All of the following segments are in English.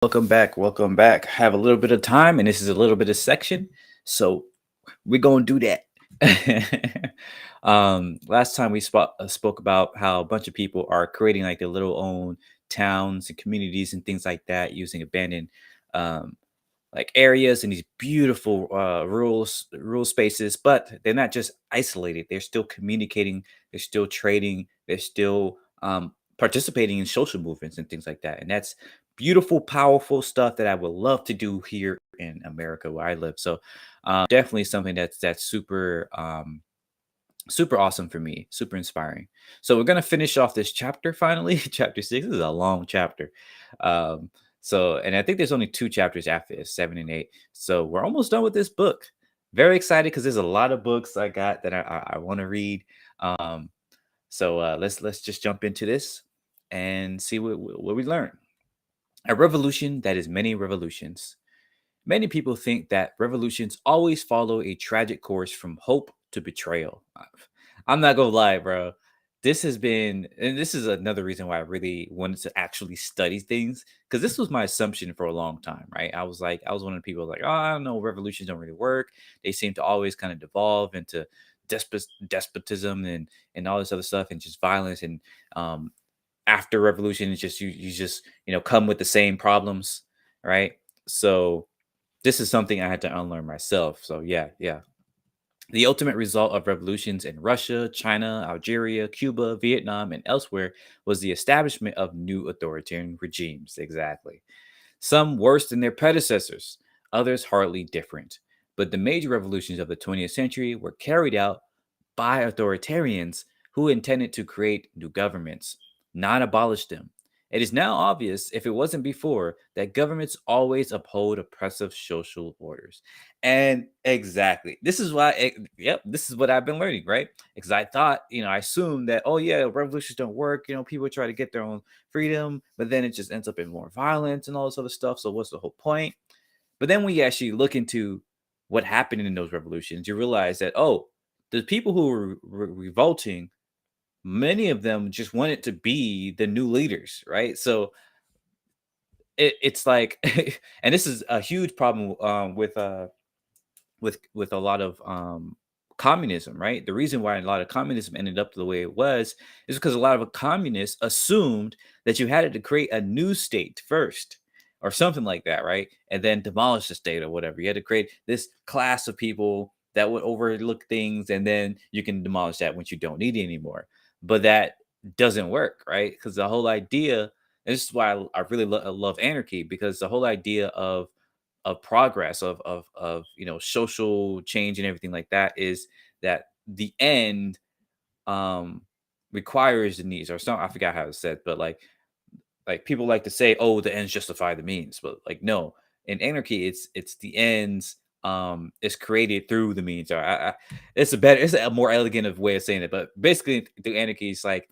Welcome back. Welcome back. Have a little bit of time, and this is a little bit of section. So we're gonna do that. Last time we spoke about how a bunch of people are creating like their little own towns and communities and things like that using abandoned um, like areas and these beautiful rural spaces, but they're not just isolated. They're still communicating. They're still trading. They're still participating in social movements and things like that. And that's beautiful, powerful stuff that I would love to do here in America where I live. So definitely something that's super awesome for me, super inspiring. So we're gonna finish off this chapter finally. Chapter 6 is a long chapter. Um, and I think there's only two chapters after this, 7 and 8. So we're almost done with this book. Very excited because there's a lot of books I got that I want to read. Um, let's just jump into this and see what we learn. A revolution that is many revolutions. Many people think that revolutions always follow a tragic course from hope to betrayal. I'm not gonna lie, bro. This has been, and this is another reason why I really wanted to actually study things, because this was my assumption for a long time, right? I was one of the people like, oh, I don't know, revolutions don't really work. They seem to always kind of devolve into despotism and all this other stuff, and just violence. And um, after revolution, it's just you just come with the same problems, right? So this is something I had to unlearn myself. So yeah. The ultimate result of revolutions in Russia, China, Algeria, Cuba, Vietnam, and elsewhere was the establishment of new authoritarian regimes. Exactly. Some worse than their predecessors, others hardly different. But the major revolutions of the 20th century were carried out by authoritarians who intended to create new governments, not abolish them. It is now obvious, if it wasn't before, that governments always uphold oppressive social orders. And exactly, this is why, yep, this is what I've been learning, right? Because I thought, I assumed that, oh, yeah, revolutions don't work. People try to get their own freedom, but then it just ends up in more violence and all this other stuff. So, what's the whole point? But then when you actually look into what happened in those revolutions, you realize that, oh, the people who were revolting, many of them just wanted to be the new leaders, right? So it's like, and this is a huge problem with a lot of communism, right? The reason why a lot of communism ended up the way it was is because a lot of communists assumed that you had to create a new state first or something like that, right? And then demolish the state or whatever. You had to create this class of people that would overlook things, and then you can demolish that once you don't need it anymore. But that doesn't work, right? Because the whole idea, and this is why I really love anarchy, because the whole idea of progress of social change and everything like that is that the end um requires the needs, or some, I forgot how it's said, but like people like to say, oh, the ends justify the means, but like no, in anarchy it's the ends is created through the means, or it's a more elegant of way of saying it, but basically through anarchy it's like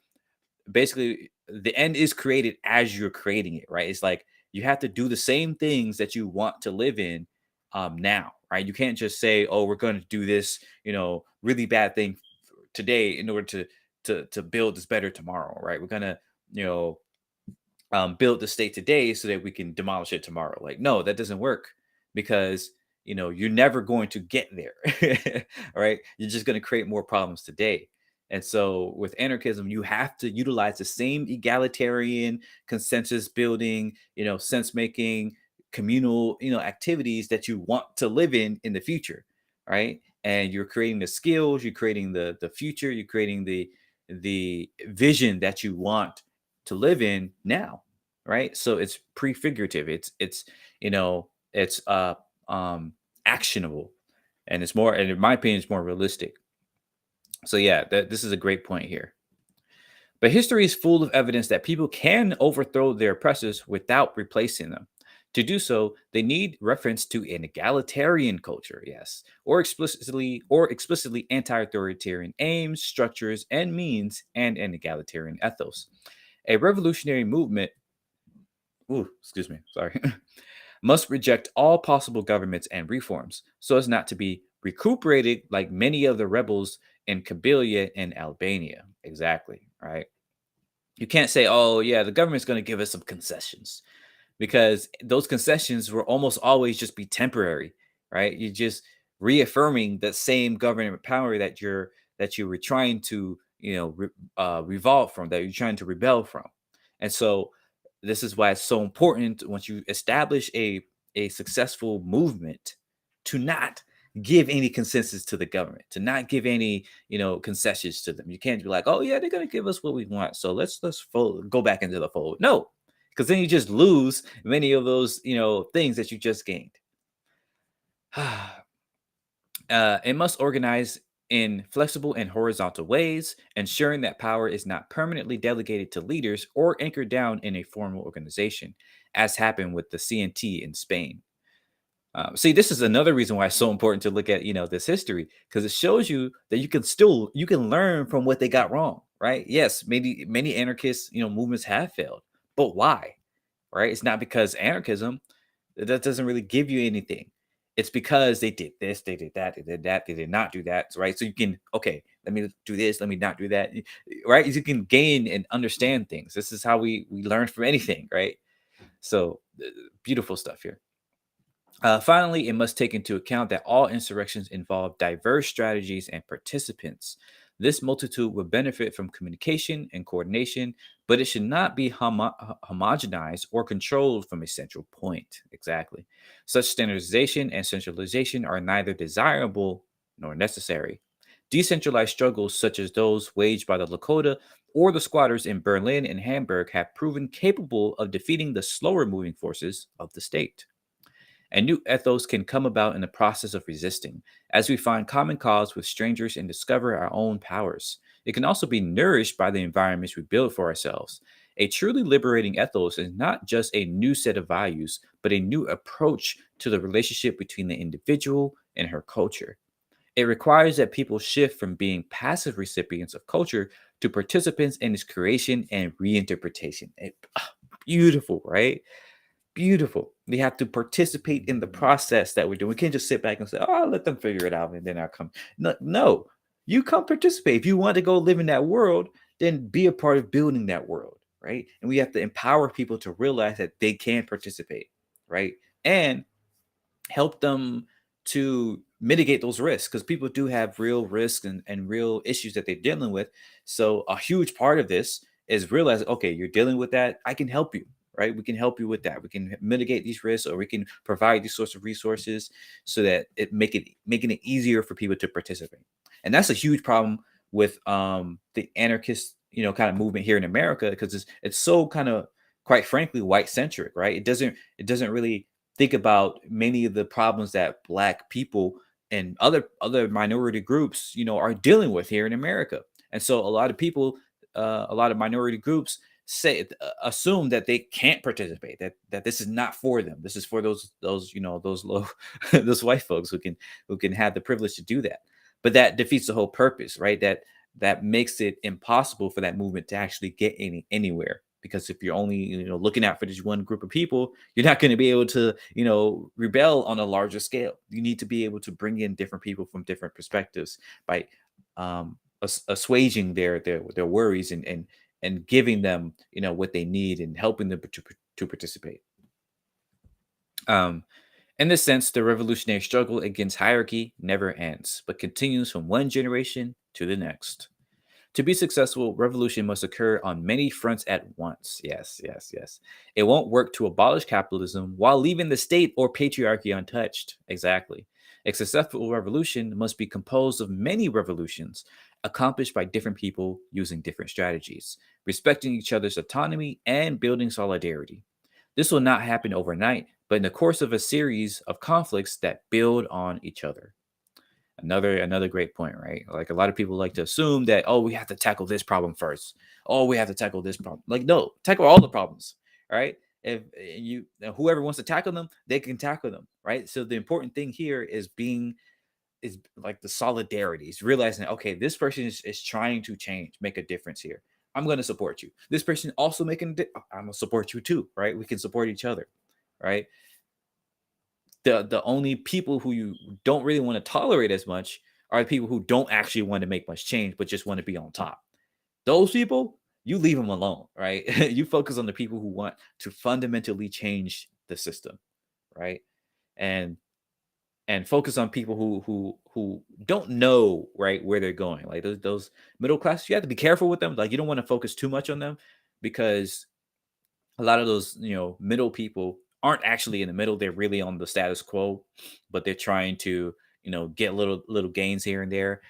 basically the end is created as you're creating it, right? It's like you have to do the same things that you want to live in now, right? You can't just say, oh, we're going to do this, really bad thing today in order to build this better tomorrow, right? We're going to, you know, build the state today so that we can demolish it tomorrow. Like, no, that doesn't work, because you're never going to get there. All right, you're just going to create more problems today. And so with anarchism, you have to utilize the same egalitarian consensus building, sense making, communal, activities that you want to live in the future, right? And you're creating the skills, you're creating the future, you're creating the vision that you want to live in now, right? So it's prefigurative. It's actionable, and it's more, and in my opinion, it's more realistic. So yeah, this is a great point here. But history is full of evidence that people can overthrow their oppressors without replacing them. To do so, they need reference to an egalitarian culture, yes, or explicitly anti-authoritarian aims, structures, and means, and an egalitarian ethos. A revolutionary movement, excuse me, sorry, must reject all possible governments and reforms so as not to be recuperated like many of the rebels in Kabylia and Albania. Exactly, right? You can't say, oh, yeah, the government's going to give us some concessions. because those concessions will almost always just be temporary, right? You're just reaffirming the same government power that you were trying to, revolt from, that you're trying to rebel from. And so this is why it's so important once you establish a successful movement to not give any consensus to the government, to not give any, concessions to them. You can't be like, oh yeah, they're gonna give us what we want, so let's go back into the fold. No, because then you just lose many of those, things that you just gained. It must organize in flexible and horizontal ways, ensuring that power is not permanently delegated to leaders or anchored down in a formal organization, as happened with the CNT in Spain. See, this is another reason why it's so important to look at, this history, because it shows you that you can learn from what they got wrong, right? Yes, maybe many anarchist, movements have failed, but why? Right? It's not because anarchism, that doesn't really give you anything. It's because they did this, they did that, they did that, they did not do that. Right. So you can, okay, let me do this, let me not do that. Right. You can gain and understand things. This is how we learn from anything, right? So beautiful stuff here. Finally, it must take into account that all insurrections involve diverse strategies and participants. This multitude will benefit from communication and coordination, but it should not be homogenized or controlled from a central point. Exactly. Such standardization and centralization are neither desirable nor necessary. Decentralized struggles, such as those waged by the Lakota or the squatters in Berlin and Hamburg, have proven capable of defeating the slower moving forces of the state. And new ethos can come about in the process of resisting, as we find common cause with strangers and discover our own powers. It can also be nourished by the environments we build for ourselves. A truly liberating ethos is not just a new set of values, but a new approach to the relationship between the individual and her culture. It requires that people shift from being passive recipients of culture to participants in its creation and reinterpretation. Beautiful, right? Beautiful. We have to participate in the process that we're doing. We can't just sit back and say, "Oh, I'll let them figure it out, and then I'll come." No, no, you come participate. If you want to go live in that world, then be a part of building that world, right? And we have to empower people to realize that they can participate, right? And help them to mitigate those risks, because people do have real risks and real issues that they're dealing with. So a huge part of this is realizing, okay, you're dealing with that, I can help you, right? We can help you with that. We can mitigate these risks, or we can provide these sorts of resources so that making it easier for people to participate. And that's a huge problem with the anarchist, kind of movement here in America, because it's so kind of, quite frankly, white centric, right? It doesn't really think about many of the problems that Black people and other minority groups, are dealing with here in America. And so a lot of people, a lot of minority groups assume that they can't participate, that this is not for them. This is for those low those white folks who can have the privilege to do that. But that defeats the whole purpose, right? That makes it impossible for that movement to actually get anywhere, because if you're only, looking out for this one group of people, you're not going to be able to, rebel on a larger scale. You need to be able to bring in different people from different perspectives by assuaging their worries, and giving them, what they need, and helping them to participate. um in this sense, the revolutionary struggle against hierarchy never ends, but continues from one generation to the next. To be successful, revolution must occur on many fronts at once. Yes, yes, yes. It won't work to abolish capitalism while leaving the state or patriarchy untouched. Exactly. A successful revolution must be composed of many revolutions, accomplished by different people using different strategies, respecting each other's autonomy and building solidarity. This will not happen overnight, but in the course of a series of conflicts that build on each other. Another great point, right? Like, a lot of people like to assume that, oh, we have to tackle this problem first. Oh, we have to tackle this problem. Like, no, tackle all the problems, right? If you whoever wants to tackle them, they can tackle them, right? So the important thing here is like the solidarity, is realizing, okay, this person is trying to change, make a difference here. I'm going to support you. This person also I'm going to support you too, right? We can support each other, right? The only people who you don't really want to tolerate as much are the people who don't actually want to make much change, but just want to be on top. Those people, you leave them alone, right? You focus on the people who want to fundamentally change the system, right? And focus on people who don't know, right, where they're going. Like those middle class, you have to be careful with them. Like you don't want to focus too much on them, because a lot of those, middle people aren't actually in the middle. They're really on the status quo, but they're trying to, get little gains here and there.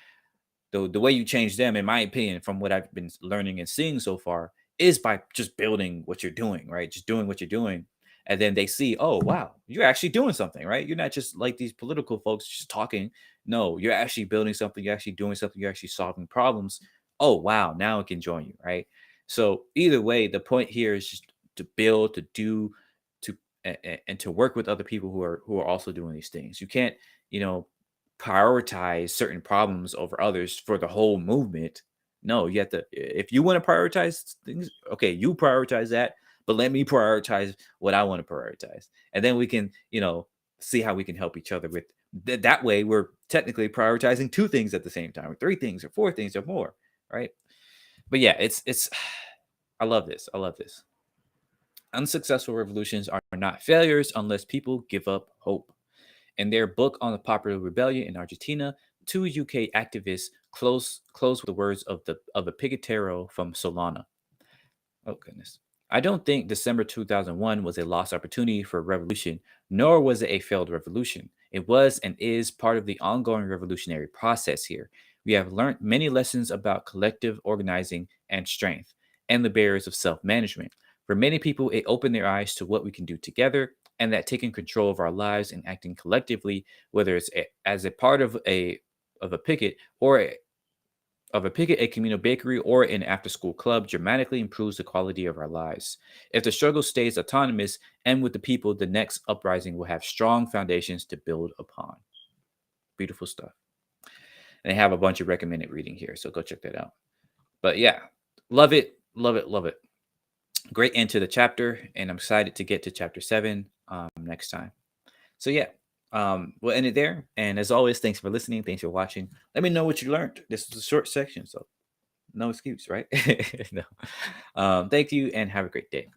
The way you change them, in my opinion, from what I've been learning and seeing so far, is by just building what you're doing, right? Just doing what you're doing. And then they see, oh, wow, you're actually doing something, right? You're not just like these political folks just talking. No, you're actually building something. You're actually doing something. You're actually solving problems. Oh, wow, now I can join you, right? So either way, the point here is just to build, to do, to and to work with other people who are also doing these things. You can't, you know, prioritize certain problems over others for the whole movement. No, you have to, if you want to prioritize things, okay, you prioritize that, but let me prioritize what I want to prioritize. And then we can, see how we can help each other with that way we're technically prioritizing two things at the same time, or three things, or four things, or more, right? But yeah, it's I love this. I love this. Unsuccessful revolutions are not failures unless people give up hope. In their book on the popular rebellion in Argentina, two UK activists close with the words of a picadero from Solana. Oh goodness. I don't think December 2001 was a lost opportunity for revolution, nor was it a failed revolution. It was and is part of the ongoing revolutionary process here. We have learned many lessons about collective organizing and strength, and the barriers of self management. For many people, it opened their eyes to what we can do together, and that taking control of our lives and acting collectively, whether it's as a part of a picket or a communal bakery, or an after school club dramatically improves the quality of our lives. If the struggle stays autonomous and with the people, the next uprising will have strong foundations to build upon. Beautiful stuff. And they have a bunch of recommended reading here, so go check that out. But yeah, love it, love it, love it. Great end to the chapter, and I'm excited to get to chapter 7 next time. So yeah, we'll end it there. And as always, thanks for listening. Thanks for watching. Let me know what you learned. This was a short section, so no excuse, right? No. Thank you and have a great day.